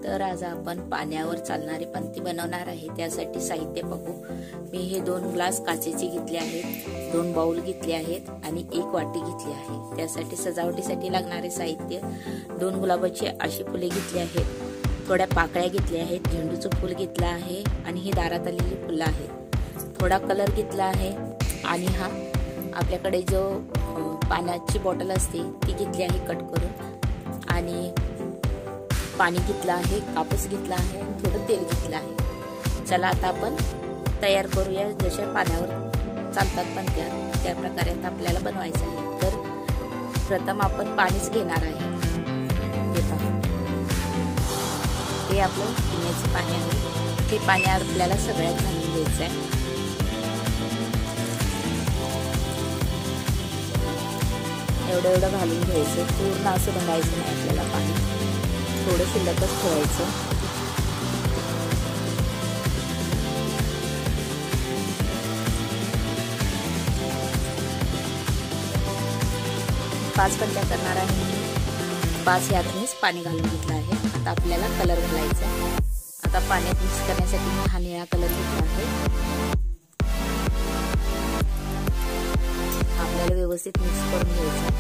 तर आज आपण पाण्यावर चालणारी पंती बनवणार आहे। त्यासाठी साहित्य बघू। मी हे 2 ग्लास काचेचे घेतले आहेत, 2 बाउल घेतले आहेत आणि 1 वाटी घेतली आहे। त्यासाठी सजावटीसाठी लागणारे साहित्य 2 गुलाबाची अशी फुले घेतली आहेत, थोड्या पाकळ्या घेतल्या आहेत, झेंडूचं फूल घेतलं आहे आणि ही दारात आलेली फुलं आहेत, थोडा कलर घेतला आहे आणि हा आपल्याकडे जो पाण्याची बॉटल असते ती घेतली आहे कट करून, आणि पाणी घेतलं आहे, कापूस घेतला आहे आणि थोडं तेल घेतलं आहे। चला आता आपण तयार करूया। जसे पाण्यावर चालतात पंत्या त्या प्रकारे आता आपल्याला बनवायचं आहे। तर प्रथम आपण पाणीच घेणार आहे। हे आपलं पिण्याचे पाणी आहे। हे पाणी आपल्याला सगळ्यात घालून घ्यायचं आहे। एवढं घालून घ्यायचं, पूर्ण असं भरायचं नाही आपल्याला पाणी, थोडं शिल्लकच ठेवायचं। पाच पंत्या करणार आहे, 5 यातनीच पाणी घालून घेतलं आहे। आता आपल्याला कलर घालायचा आहे। आता पाण्यात मिक्स करण्यासाठी मी हा निळा कलर घेतला आहे। आपल्याला व्यवस्थित मिक्स करून घ्यायचा।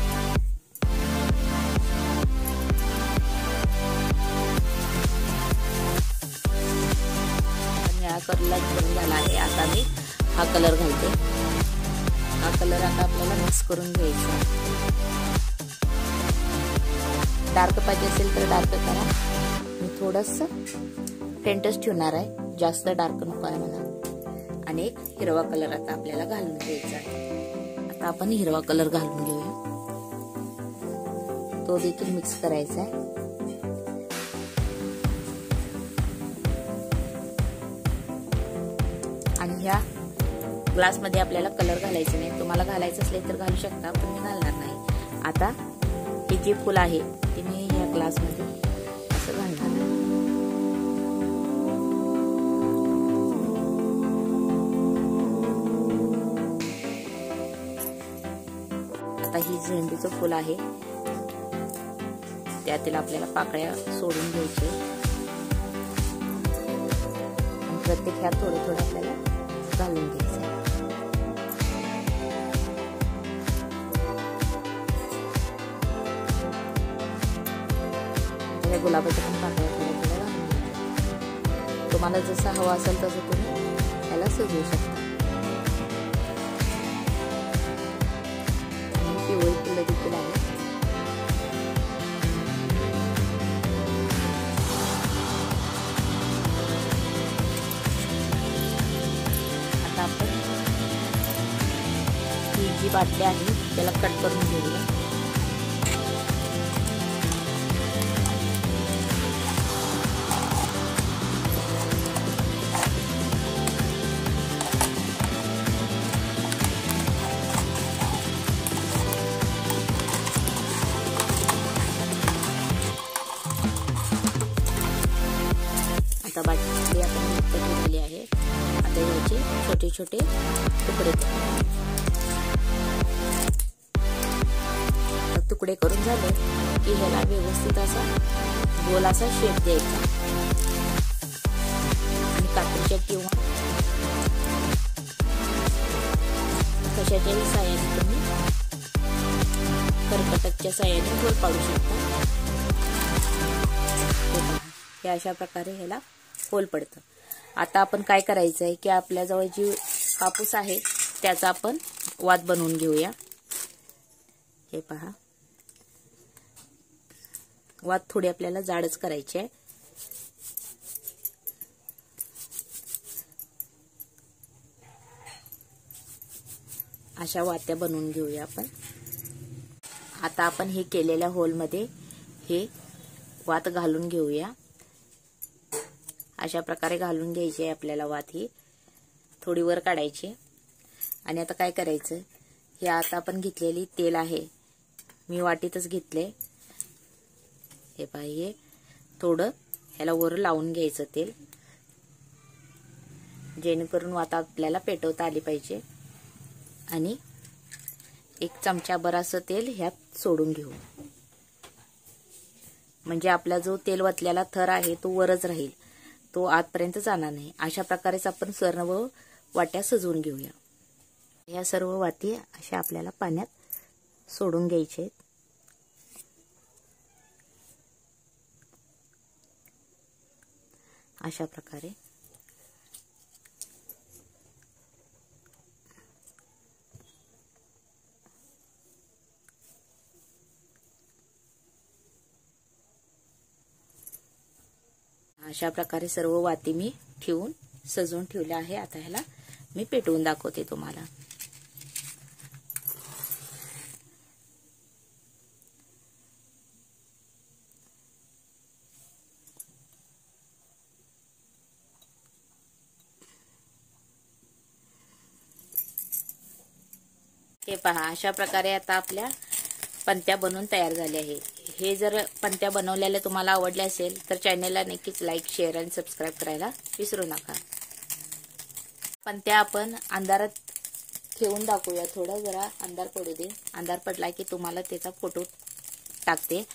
कलर करून झाला आहे। आता मी हा कलर घालते। हा कलर आता आपल्याला मिक्स करून घ्यायचा। डार्क पाहिजे असेल तर डार्क करा, मी थोडंसं फेंटच ठेवणार आहे, जास्त डार्क नको आहे मला। आणि एक हिरवा कलर आता आपल्याला घालून घ्यायचा आहे। आता आपण हिरवा कलर घालून घेऊया, तो देखील मिक्स करायचा आहे। आणि ह्या ग्लास मध्ये आपल्याला कलर घालायचे नाही, तुम्हाला घालायचं असले तर घालू शकता, पण मी घालणार नाही। आता हे जे फुल आहे ते मी ह्या ग्लास मध्ये असं घालणार आहे। आता ही झेंडूचं फुल आहे, त्यातील आपल्याला पाकळ्या सोडून घ्यायचे। प्रत्येक ह्यात थोडं थोडं आपल्याला घालून घ्यायचं। त्या गुलाबाच्या पण पाकळ्या थोड्या थोड्या घालून घ्यायच्या। तुम्हाला जसं हवं असेल तसं तुम्ही याला सजवू शकता। पिवळी फुलं देखील आहे। आपण ही जी बाटली आहे त्याला कट करून घेऊया। आता बाटली आपण कट केली आहे। आता याचे छोटे छोटे तुकडे करून झाले की ह्याला व्यवस्थित असा गोल असा शेप द्यायचा आणि कात्रीच्या किंवा कशाच्याही साहाय्याने तुम्ही कर्कटकच्या साहाय्याने गोल पाडू शकता। हे अशा प्रकारे ह्याला होल पडतं। आता आपण काय करायचं आहे की आपल्याजवळ जी कापूस आहे त्याचा आपण वात बनवून घेऊया। हे पहा, वात थोडी आपल्याला जाडच करायची आहे। अशा वात्या बनवून घेऊया आपण। आता आपण हे केलेल्या होल मध्ये हे वात घालून घेऊया। अशा प्रकारे घालून घ्यायची आहे आपल्याला वात, ही थोडी वर काढायची। आणि आता काय करायचं, हे आता आपण घेतलेली तेल आहे, मी वाटीतच घेतले। हे पहा, हे थोडं ह्याला वर लावून घ्यायचं तेल, जेणेकरून वात आपल्याला पेटवता आली पाहिजे। आणि 1 चमचा बराच तेल ह्यात सोडून घेऊ। म्हणजे आपला जो तेल वतलेला थर आहे तो वरच राहील, तो आतपर्यंत जाणार नाही. अशा प्रकारेच आपण सर्व वाट्या सजवून घेऊया. या सर्व वाती अशा आपल्याला पाण्यात सोडून घ्यायचे आहेत. अशा प्रकारे सर्व वाती मी ठेवून सजवून ठेवल्या आहे. आता ह्याला मी पेटवून दाखवते तुम्हाला. हे पहा, अशा प्रकारे आता आपल्या पंत्या बनवून तयार झाल्या आहेत. हे जर पंत्या बनवलेल्या तुम्हाला आवडल्या असेल तर चॅनलला नक्कीच लाईक, शेअर आणि सबस्क्राईब करायला विसरू नका. पंत्या आपण अंधारात ठेवून दाखवूया. थोडं जरा अंधार पडू दे. अंधार पडला की तुम्हाला त्याचा फोटो टाकते.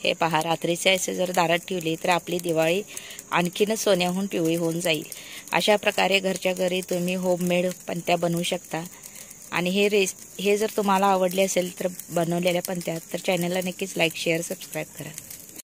हे पहा, रात्रीचे असे जर दारात ठेवली तर आपली दिवाळी आणखीनच सोन्याहून पिवळी होऊन जाईल. अशा प्रकारे घरच्या घरी तुम्ही होममेड पंत्या बनवू शकता. आणि हे जर तुम्हाला आवडले असेल तर बनवलेल्या पंत्या, तर चॅनलला नक्कीच लाईक, शेअर, सबस्क्राईब करा.